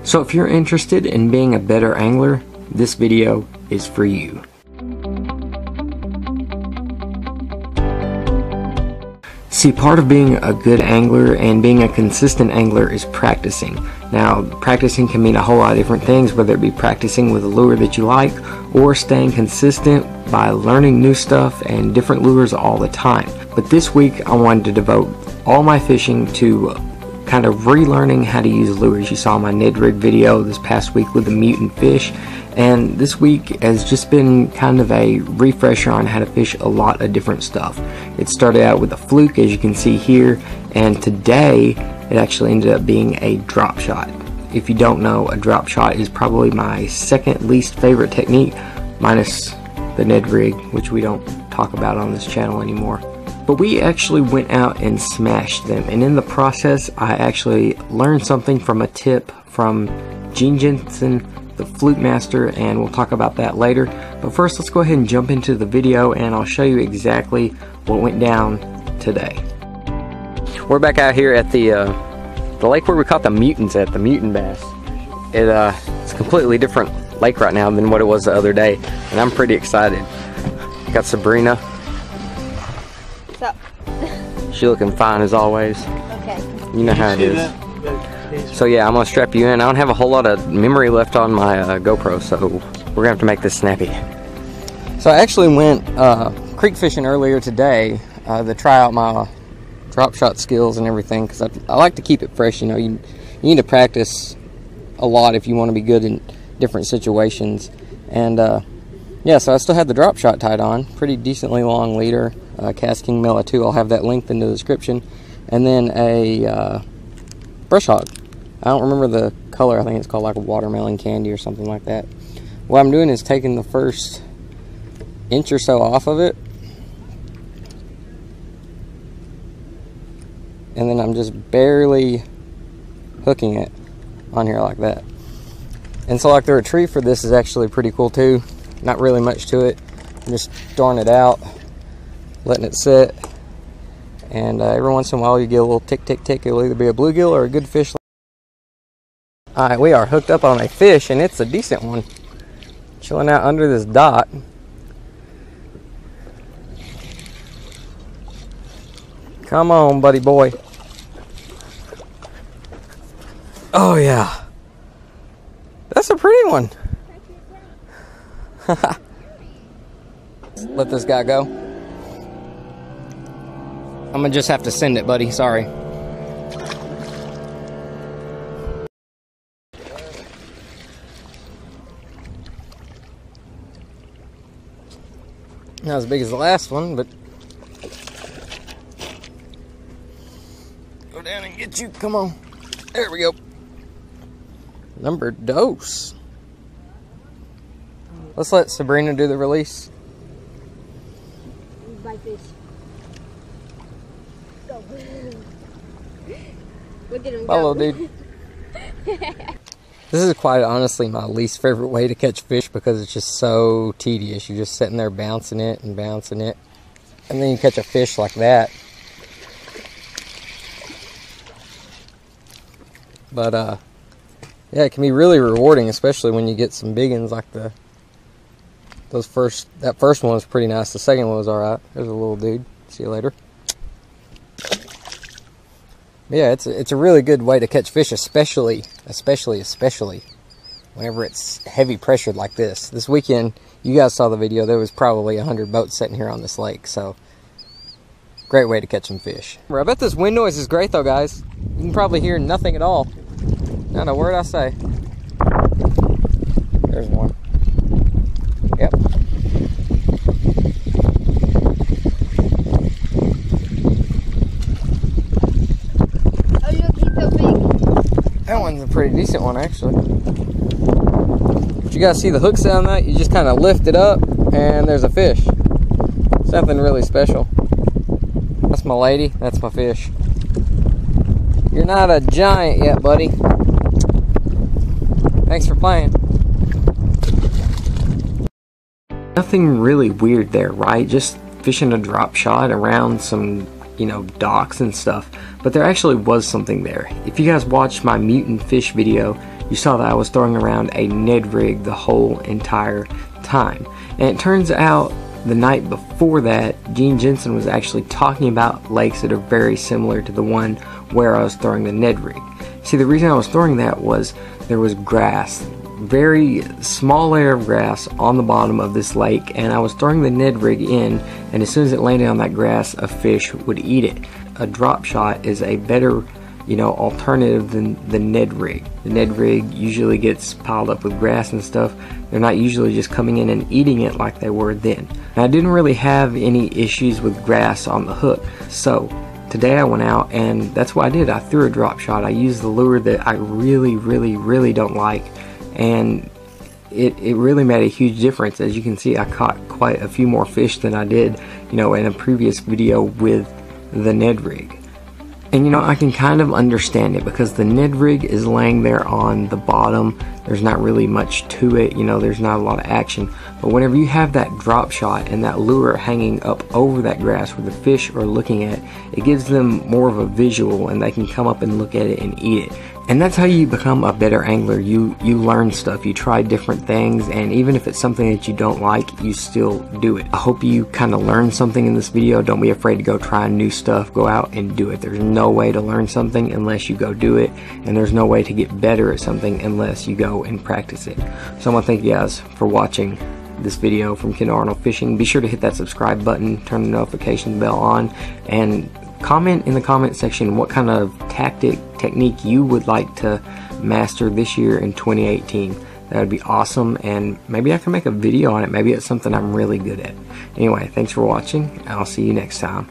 So if you're interested in being a better angler, this video is for you. See, part of being a good angler and being a consistent angler is practicing. Now, practicing can mean a whole lot of different things, whether it be practicing with a lure that you like or staying consistent by learning new stuff and different lures all the time. But this week, I wanted to devote all my fishing to kind of relearning how to use lures. You saw my NED rig video this past week with the mutant fish, and this week has just been kind of a refresher on how to fish a lot of different stuff. It started out with a Fluke, as you can see here, and today it actually ended up being a drop shot. If you don't know, a drop shot is probably my second least favorite technique, minus the NED rig, which we don't talk about on this channel anymore. But we actually went out and smashed them, and in the process I actually learned something from a tip from Gene Jensen, the Flukemaster, and we'll talk about that later. But first, let's go ahead and jump into the video and I'll show you exactly what went down today. We're back out here at the lake where we caught the mutants at, the mutant bass. It's a completely different lake right now than what it was the other day, and I'm pretty excited. Got Sabrina. What's up? She looking fine as always. Okay. You know how it is. So yeah, I'm gonna strap you in. I don't have a whole lot of memory left on my GoPro, so we're gonna have to make this snappy. So I actually went creek fishing earlier today to try out my drop shot skills and everything, because I like to keep it fresh. You know, you need to practice a lot if you want to be good in different situations. And yeah, so I still had the drop shot tied on, pretty decently long leader, Cast King Mela 2. I'll have that linked in the description. And then a brush hog. I don't remember the color. I think it's called like a watermelon candy or something like that. What I'm doing is taking the first inch or so off of it, and then I'm just barely hooking it on here like that. And so like the retrieve for this is actually pretty cool too. Not really much to it. I'm just throwing it out, letting it sit, and every once in a while you get a little tick tick tick. It'll either be a bluegill or a good fish. Alright, we are hooked up on a fish, and it's a decent one. Chilling out under this dot. Come on, buddy boy. Oh yeah. That's a pretty one. Let this guy go. I'm gonna just have to send it, buddy. Sorry. Not as big as the last one, but go down and get you. Come on. There we go. Number dose. Let's let Sabrina do the release. Bite fish. Go. Look at him go. Hello, dude. This is quite honestly my least favorite way to catch fish, because it's just so tedious. You're just sitting there bouncing it and bouncing it, and then you catch a fish like that. But yeah, it can be really rewarding, especially when you get some big ones like that first one was pretty nice. The second one was alright. There's a little dude. See you later. Yeah, it's a really good way to catch fish, especially whenever it's heavy pressured like this. This weekend, you guys saw the video, there was probably 100 boats sitting here on this lake, so great way to catch some fish. I bet this wind noise is great though, guys. You can probably hear nothing at all. Not a word I say. There's one. Yep. Oh look, he's so big. That one's a pretty decent one actually. But you guys see the hooks on that? You just kind of lift it up and there's a fish. Something really special. That's my lady, that's my fish. You're not a giant yet, buddy. Thanks for playing. Nothing really weird there, right? Just fishing a drop shot around some, you know, docks and stuff. But there actually was something there. If you guys watched my mutant fish video, you saw that I was throwing around a Ned rig the whole entire time. And it turns out the night before that, Gene Jensen was actually talking about lakes that are very similar to the one where I was throwing the Ned rig. See, the reason I was throwing that was there was grass, very small layer of grass on the bottom of this lake, and I was throwing the Ned rig in, and as soon as it landed on that grass, a fish would eat it. A drop shot is a better, alternative than the Ned rig. The Ned rig usually gets piled up with grass and stuff. They're not usually just coming in and eating it like they were then. Now, I didn't really have any issues with grass on the hook, so today I went out and that's what I did. I threw a drop shot. I used the lure that I really don't like, and it really made a huge difference. As you can see, I caught quite a few more fish than I did, in a previous video with the Ned rig. And I can kind of understand it because the Ned rig is laying there on the bottom. There's not really much to it, there's not a lot of action. But whenever you have that drop shot and that lure hanging up over that grass where the fish are looking at, it gives them more of a visual and they can come up and look at it and eat it. And that's how you become a better angler. You learn stuff, you try different things, and even if it's something that you don't like, you still do it. I hope you kind of learned something in this video. Don't be afraid to go try new stuff. Go out and do it. There's no way to learn something unless you go do it, and there's no way to get better at something unless you go and practice it. So I want to thank you guys for watching this video from Ken Arnold Fishing. Be sure to hit that subscribe button, turn the notification bell on, and comment in the comment section what kind of technique you would like to master this year in 2018. That would be awesome, and maybe I can make a video on it. Maybe it's something I'm really good at. Anyway, thanks for watching, and I'll see you next time.